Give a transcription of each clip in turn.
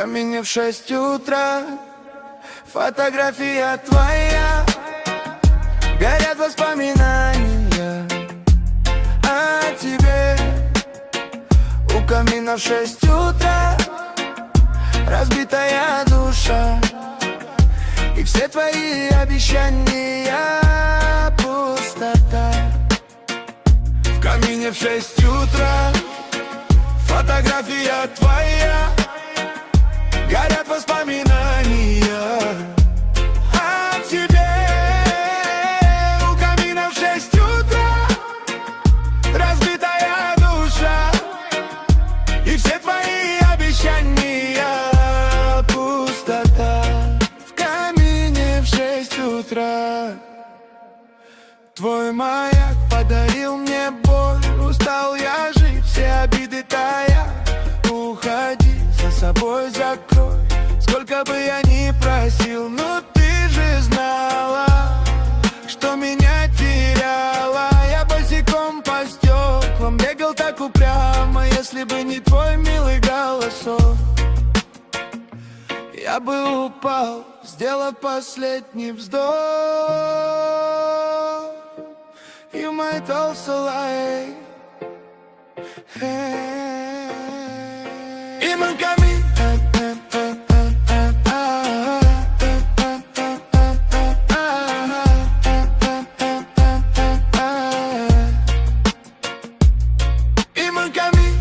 камине в 6 утра, фотография твоя, горят воспоминания о тебе. У камина в 6 утра, разбитая душа, и все твои обещания пустота. В камине в 6 утра, фотография твоя, горят воспоминания о тебе. У камина в 6 утра, разбитая душа, и все твои обещания пустота. В камине в 6 утра, твой маяк подарил мне боль. Устал я жить, все обиды тая. Уходи, за собой закрой. Сколько бы я ни просил, но ты же знала, что меня теряла. Я босиком по стеклам бегал так упрямо. Если бы не твой милый голосок, я бы упал, сделав последний вздох. You might also lie. И мы в камин, и мы в камин,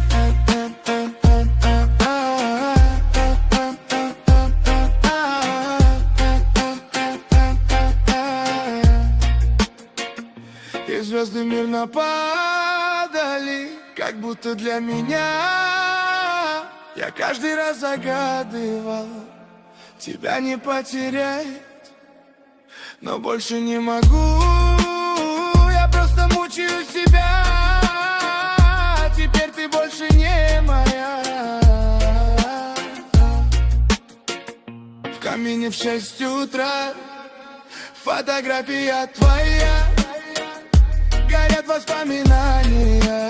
и звезды мирно падали, как будто для меня. Я каждый раз загадывал тебя не потерять, но больше не могу. Я просто мучаю себя. Теперь ты больше не моя. В камине в 6 утра, фотография твоя, горят воспоминания